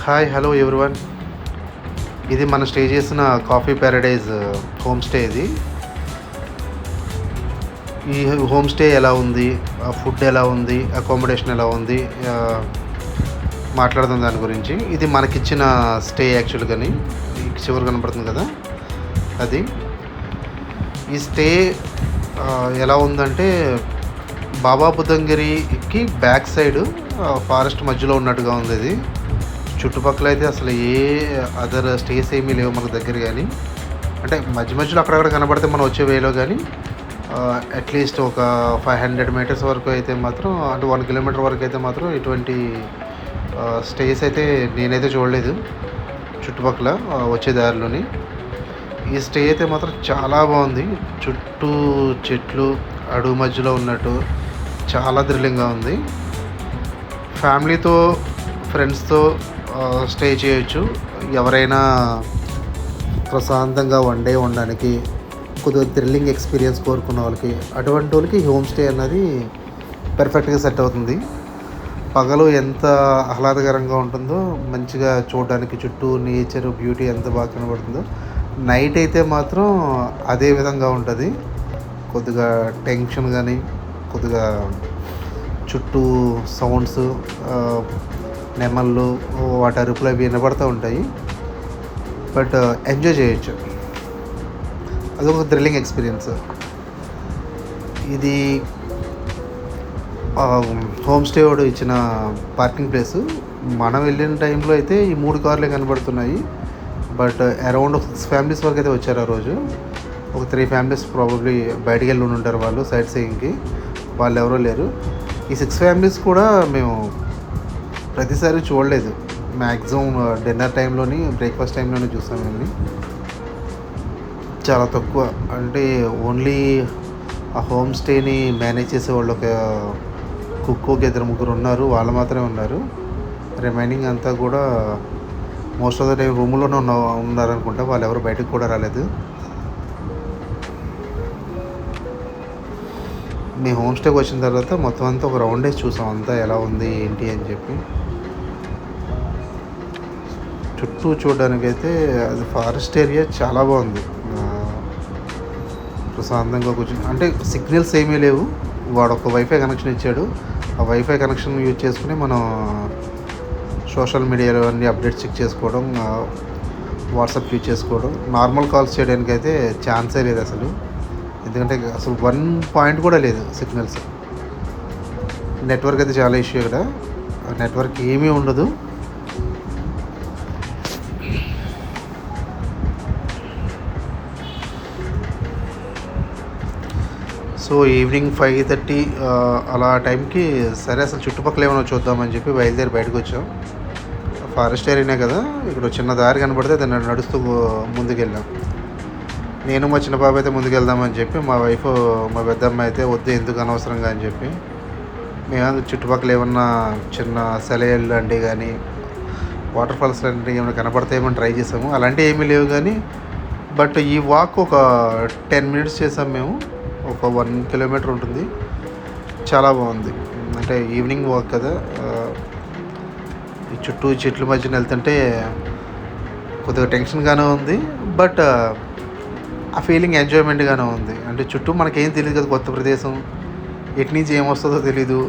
Hi hello everyone. ఇది మనం stay చేసిన కాఫీ ప్యారడైజ్ హోమ్ స్టే. ఈ హోమ్ స్టే ఎలా ఉంది, ఫుడ్ ఎలా ఉంది, అకామిడేషన్ ఎలా ఉంది, మాట్లాడదాం దాని గురించి. ఇది మనకిచ్చిన స్టే యాక్చువల్గాని చివరి కనపడుతుంది కదా అది. ఈ స్టే ఎలా ఉందంటే బాబా బుద్ధంగిరికి బ్యాక్ సైడ్ ఫారెస్ట్ మధ్యలో ఉన్నట్టుగా ఉంది. ఇది చుట్టుపక్కల అయితే అసలు ఏ అదర్ స్టేస్ ఏమీ లేవు మనకు దగ్గర, కానీ అంటే మధ్యలో అక్కడక్కడ కనబడితే మనం వచ్చే వేలో, కానీ అట్లీస్ట్ ఒక 500 మీటర్స్ వరకు అయితే మాత్రం, అంటే 1 కిలోమీటర్ వరకు అయితే మాత్రం ఎటువంటి స్టేస్ అయితే నేనైతే చూడలేదు చుట్టుపక్కల వచ్చే దారిలోని. ఈ స్టే అయితే మాత్రం చాలా బాగుంది. చుట్టూ చెట్లు అడుగు మధ్యలో ఉన్నట్టు చాలా థ్రిల్లింగ్గా ఉంది. ఫ్యామిలీతో ఫ్రెండ్స్తో స్టే చేయొచ్చు. ఎవరైనా ప్రశాంతంగా వన్ డే ఉండడానికి కొద్దిగా థ్రిల్లింగ్ ఎక్స్పీరియన్స్ కోరుకున్న వాళ్ళకి, అటువంటి వాళ్ళకి హోమ్ స్టే అన్నది పర్ఫెక్ట్గా సెట్ అవుతుంది. పగలు ఎంత ఆహ్లాదకరంగా ఉంటుందో, మంచిగా చూడడానికి చుట్టూ నేచర్ బ్యూటీ ఎంత బాగా కనబడుతుందో, నైట్ అయితే మాత్రం అదే విధంగా ఉంటుంది. కొద్దిగా టెన్షన్ కానీ, కొద్దిగా చుట్టూ సౌండ్స్, నెమళ్ళు వాటి అరుపులు అవి వినబడుతూ ఉంటాయి. బట్ ఎంజాయ్ చేయొచ్చు. అదొక థ్రిల్లింగ్ ఎక్స్పీరియన్స్. ఇది హోమ్ స్టే వాడు ఇచ్చిన పార్కింగ్ ప్లేసు. మనం వెళ్ళిన టైంలో అయితే ఈ 3 కార్లే కనబడుతున్నాయి. బట్ అరౌండ్ 6 ఫ్యామిలీస్ వరకు అయితే వచ్చారు ఆ రోజు. ఒక 3 ఫ్యామిలీస్ ప్రాబబ్లీ బయటికి వెళ్ళి ఉంటారు వాళ్ళు సైట్ సీయింగ్కి. వాళ్ళు ఎవరో లేరు. ఈ 6 ఫ్యామిలీస్ కూడా మేము ప్రతిసారి చూడలేదు. మ్యాక్సిమం డిన్నర్ టైంలోని, బ్రేక్ఫాస్ట్ టైంలోనే చూసాం. మేము చాలా తక్కువ, అంటే ఓన్లీ ఆ హోమ్ స్టేని మేనేజ్ చేసే వాళ్ళు ఒక కుక్, 2-3 ఉన్నారు. వాళ్ళు మాత్రమే ఉన్నారు. రిమైనింగ్ అంతా కూడా మోస్ట్ ఆఫ్ ద టైం రూమ్లోనే ఉన్నారనుకుంటా. వాళ్ళు ఎవరు బయటకు కూడా రాలేదు. మీ హోమ్ స్టేకి వచ్చిన తర్వాత మొత్తం అంతా ఒక రౌండ్ వేసి చూసాం, అంతా ఎలా ఉంది ఏంటి అని చెప్పి. చుట్టూ చూడడానికైతే అది ఫారెస్ట్ ఏరియా చాలా బాగుంది. ప్రశాంతంగా కూర్చొని, అంటే సిగ్నల్స్ ఏమీ లేవు. వాడు ఒక వైఫై కనెక్షన్ ఇచ్చాడు. ఆ వైఫై కనెక్షన్ యూజ్ చేసుకుని మనం సోషల్ మీడియాలో అన్ని అప్డేట్స్ చెక్ చేసుకోవడం, వాట్సాప్ యూజ్ చేసుకోవడం. నార్మల్ కాల్స్ చేయడానికి అయితే ఛాన్సే లేదు అసలు. ఎందుకంటే అసలు 1 పాయింట్ కూడా లేదు సిగ్నల్స్. నెట్వర్క్ అయితే చాలా ఇష్యూ. ఇక్కడ నెట్వర్క్ ఏమీ ఉండదు. సో ఈవినింగ్ 5:30 అలా టైంకి సరే అసలు చుట్టుపక్కల ఏమైనా చూద్దామని చెప్పి బయలుదేరి బయటకు వచ్చాం. ఫారెస్ట్ ఏరియానే కదా, ఇక్కడ చిన్న దారి కనబడితే దాన్ని నడుస్తూ ముందుకెళ్ళాం. నేను మా చిన్న బాబు అయితే ముందుకెళ్దామని చెప్పి, మా వైఫ్, మా పెద్దమ్మ అయితే వద్దు ఎందుకు అనవసరంగా అని చెప్పి, మేము చుట్టుపక్కల ఏమన్నా చిన్న సెలయేళ్ళు లాంటివి కానీ, వాటర్ ఫాల్స్ లాంటివి ఏమైనా కనపడతాయేమని ట్రై చేసాము. అలాంటివి ఏమీ లేవు కానీ, బట్ ఈ వాక్ ఒక 10 మినిట్స్ చేసాం మేము. ఒక 1 కిలోమీటర్ ఉంటుంది. చాలా బాగుంది. అంటే ఈవినింగ్ వాక్ కదా, ఈ చుట్టూ చెట్ల మధ్యన వెళ్తుంటే కొద్దిగా టెన్షన్గానే ఉంది. బట్ ఆ ఫీలింగ్ ఎంజాయ్మెంట్గానే ఉంది. అంటే చుట్టూ మనకేం తెలియదు కదా, కొత్త ప్రదేశం, ఎటు నుంచి ఏమొస్తుందో తెలీదు.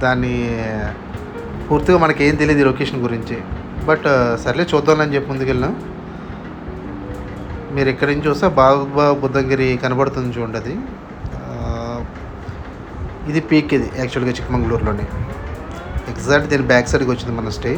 దాన్ని పూర్తిగా మనకేం తెలియదు ఈ లొకేషన్ గురించి. బట్ సర్లే చూద్దామని చెప్పి ముందుకెళ్ళాం. మీరు ఎక్కడి నుంచి చూస్తే బాబా బుద్ధంగిరి కనబడుతుంది చూడండి. అది ఇది పీక్. ఇది యాక్చువల్గా చిక్కమంగళూరులోనే ఎగ్జాక్ట్ దీని బ్యాక్ సైడ్కి వచ్చింది మన స్టే.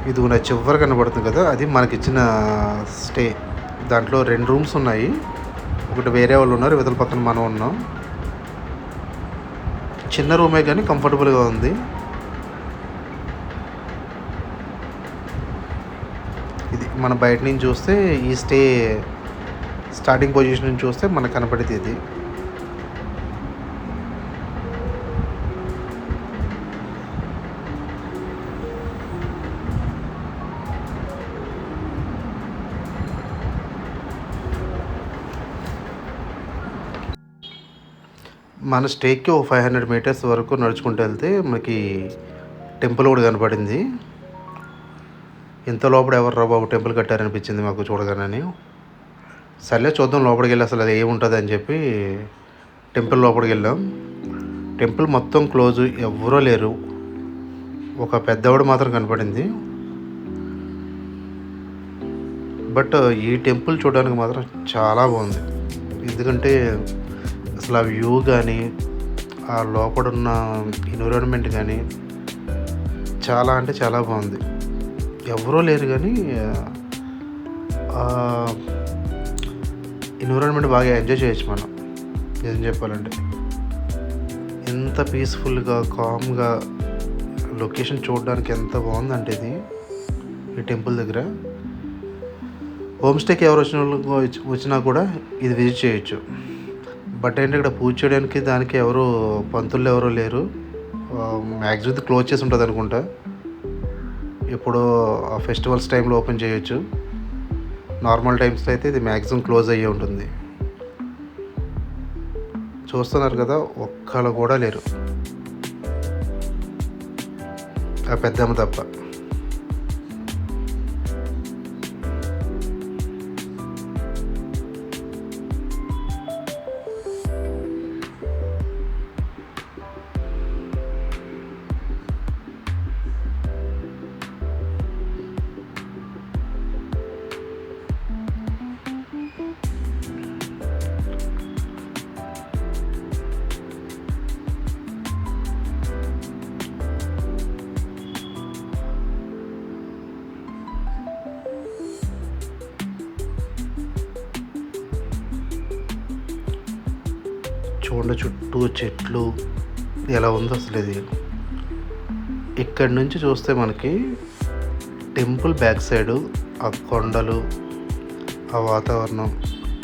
ఇది నా చివరి కనబడుతుంది కదా, అది మనకిచ్చిన స్టే. దాంట్లో 2 రూమ్స్ ఉన్నాయి. ఒకటి వేరే వాళ్ళు ఉన్నారు, ఇవతల పక్కన మనం ఉన్నాం. చిన్న రూమే కానీ కంఫర్టబుల్గా ఉంది. ఇది మన బయట నుంచి చూస్తే ఈ స్టే స్టార్టింగ్ పొజిషన్ నుంచి చూస్తే మనకు కనపడేది ఇది. మన స్టేకి ఒక 500 మీటర్స్ వరకు నడుచుకుంటూ వెళ్తే మనకి టెంపుల్ కూడా కనపడింది. ఇంత లోపల ఎవర్రా బాబు టెంపుల్ కట్టారనిపించింది మాకు చూడగానే. సర్లే చూద్దాం లోపలికి వెళ్ళి అసలు అది ఏముంటుంది అని చెప్పి టెంపుల్ లోపలికి వెళ్ళాం. టెంపుల్ మొత్తం క్లోజు, ఎవరూ లేరు. ఒక పెద్దవాడు మాత్రం కనపడింది. బట్ ఈ టెంపుల్ చూడడానికి మాత్రం చాలా బాగుంది. ఎందుకంటే అసలు ఆ వ్యూ కానీ ఆ లోపడున్న ఎన్విరాన్మెంట్ కానీ చాలా అంటే చాలా బాగుంది. ఎవరూ లేరు కానీ ఎన్విరాన్మెంట్ బాగా ఎంజాయ్ చేయొచ్చు మనం. ఏం చెప్పాలంటే ఎంత పీస్ఫుల్గా కామ్గా లొకేషన్ చూడడానికి ఎంత బాగుందంటే ఇది ఈ టెంపుల్ దగ్గర. హోమ్ స్టేకి ఎవరు వచ్చినా కూడా ఇది విజిట్ చేయొచ్చు. బట్ ఏంటంటే ఇక్కడ పూజ చేయడానికి దానికి పంతులు ఎవరూ లేరు. మ్యాక్సిమం ఇది క్లోజ్ చేసి ఉంటుంది అనుకుంటా. ఎప్పుడో ఆ ఫెస్టివల్స్ టైంలో ఓపెన్ చేయొచ్చు. నార్మల్ టైమ్స్లో అయితే ఇది మ్యాక్సిమం క్లోజ్ అయ్యే ఉంటుంది. చూస్తున్నారు కదా, ఒక్కళ్ళు కూడా లేరు, ఆ పెద్దమ్మ తప్ప. చూడండి చుట్టూ చెట్లు ఎలా ఉందో అసలు. ఇది ఇక్కడి నుంచి చూస్తే మనకి టెంపుల్ బ్యాక్ సైడు ఆ కొండలు, ఆ వాతావరణం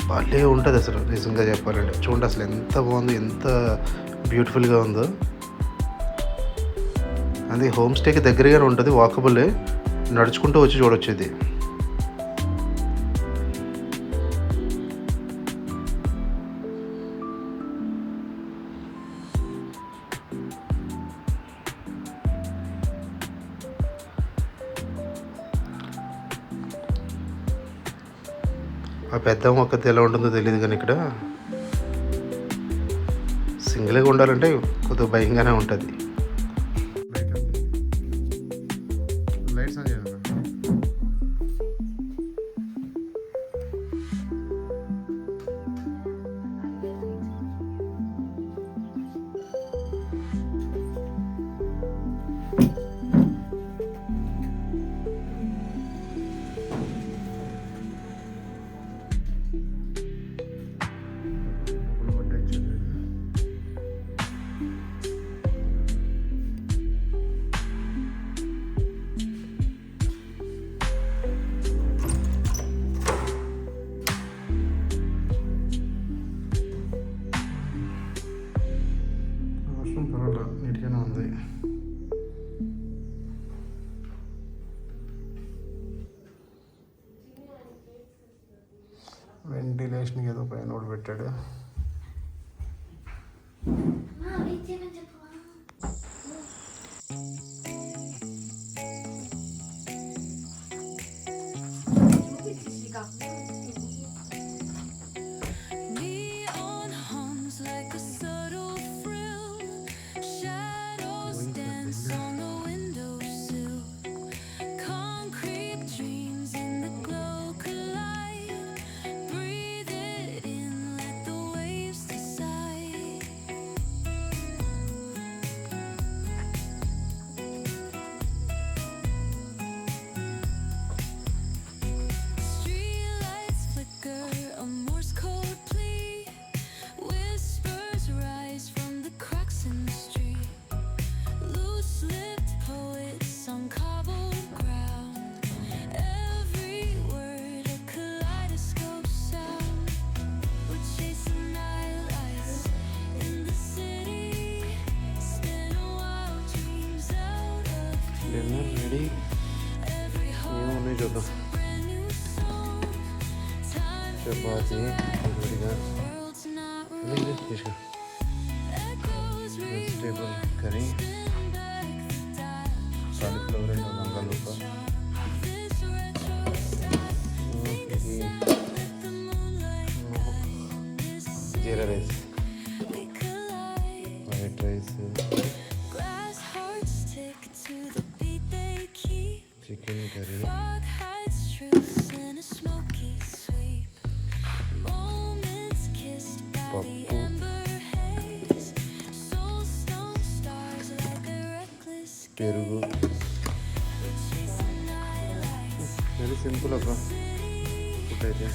భలే ఉంటుంది అసలు. నిజంగా చెప్పాలంటే చూడండి అసలు ఎంత బాగుంది, ఎంత బ్యూటిఫుల్గా ఉందో. అది హోమ్ స్టేకి దగ్గరగానే ఉంటుంది, వాకబులే, నడుచుకుంటూ వచ్చి చూడొచ్చు. ఇది ఆ పెద్ద మొక్కది ఎలా ఉంటుందో తెలియదు, కానీ ఇక్కడ సింగిల్గా ఉండాలంటే కొద్దిగా భయంగానే ఉంటుంది. లైట్స్ ఆన్ చేయాలి. పర్వాలేదు, నీట్గానే ఉంది. వెంటిలేషన్ ఏదో పైన కూడా పెట్టాడు. రెడీ ఏమున్నాయి చూద్దాం. చపాతి తీసుకు వెజిటేబుల్ కర్రీ, కాలీఫ్లవర్ అండ్ బంగాళదుంప. ఇది jeera rice, white rice, chicken curry, పప్పు, పెరుగు. వెరీ సింపుల్ అక్క ఫుడ్ అయితే.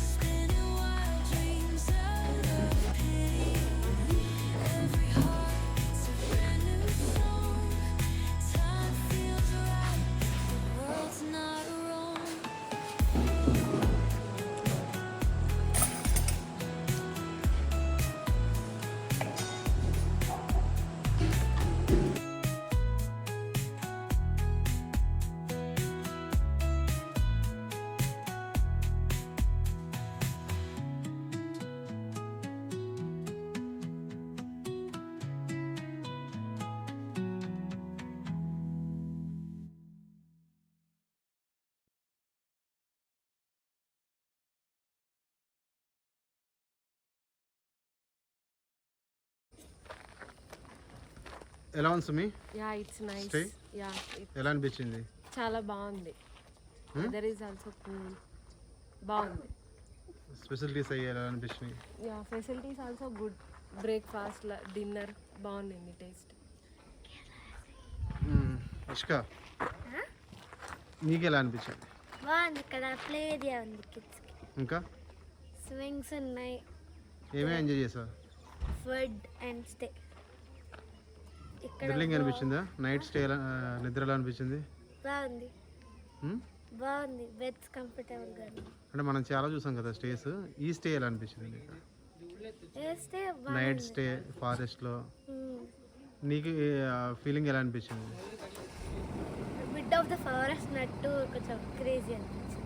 ఎలా ఉంది Sumi? Yeah it's nice. Stay? Yeah ఎలా అనిపించింది? చాలా బాగుంది. Weather is also cool. బాగుంది. స్పెషాలిటీస్ అయ్యి ఎలా అనిపించినాయి? Yeah facilities also good. Breakfast dinner బాగుంది టేస్ట్. ఇష్క నీకు ఎలా అనిపించింది? బాగుంది. ఇక్కడ ప్లే ఏరియా ఉంది కిడ్స్కి, ఇంకా స్వింగ్స్ ఉన్నాయి. ఏమేమి ఎంజాయ్ చేసావు? Food and stay. ఇక్కడ థ్రిల్లింగ్ అనిపించిందా? నైట్ స్టే ఎలా, నిద్ర ఎలా అనిపించింది? బాగుంది. Hmm? బాగుంది. బెడ్స్ కంఫర్టబుల్గా ఉంది. అంటే మనం చాలా చూసాం కదా స్టేస్, ఈ స్టే ఎలా అనిపించింది నీకు? స్టే నైట్ స్టే ఫారెస్ట్లో నీకు ఫీలింగ్ ఎలా అనిపించింది? మిడ్ ఆఫ్ ద ఫారెస్ట్ నట్టు కొంచెం క్రేజీ అనిపించింది.